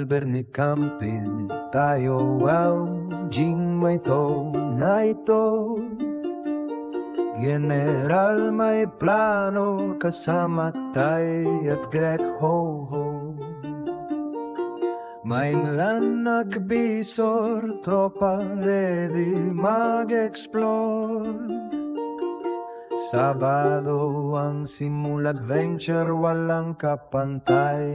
Bernie Campin tayo, Jing may to na ito. General may plano, kasama tay at Greg Ho-Ho. Mainland nagbisor, tropa ready mag-explore. Sabado ang simula adventure, walang kapantay.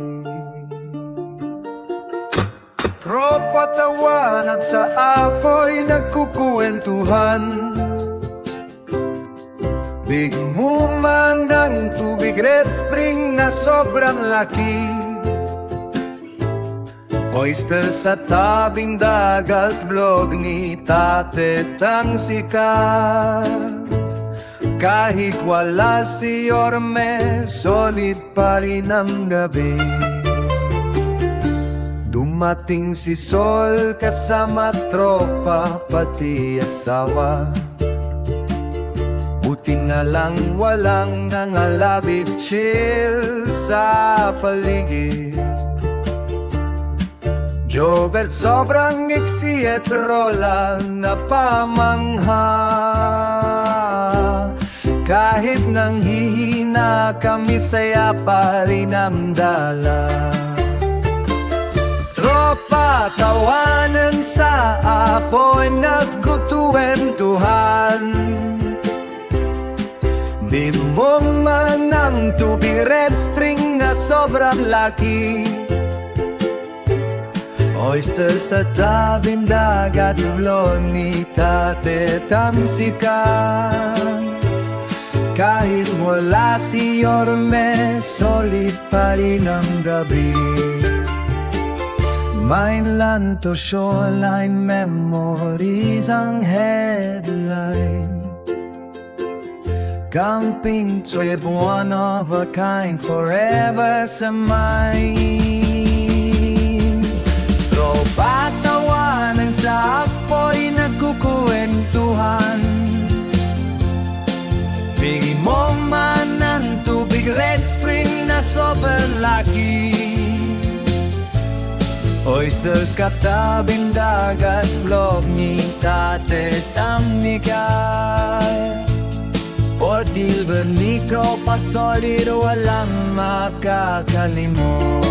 Tropa tawan at sa apoy nagkukuwentuhan. Bigmuman ng tubig, Red Spring na sobrang laki. Oyster sa tabing dagat, vlog ni Tate Tang sikat. Kahit wala si Orme, solid pa rin ang gabi. Dumating si Sol kasama tropa, pati asawa. Buti na lang walang nangalabit, chill sa paligid. Jobert sobrang iksi at Roland na pamangha. Kahit nang hihina kami, saya pa rin ang dala. Tropa tawanan sa apoy, nagkutuwentuhan. Bimong man ang tubig, Red String na sobrang laki. Oyster sa tabing dagat, vlog ni Tate Tang sikat. Kahit wala si Orme, solid pa rin ang gabi. Mainland to shoreline, memories ang headline. Camping trip, one of a kind, forever sa mind. Tropa tawanan sa apoy, nagkukuwentuhan. Bigay mo man ang tubig, Red Spring na sobrang laki. Oysters katabing dagat, vlog ni Tate Tang nikat. Ortil Bernie, tropa solid, walang makakalimot.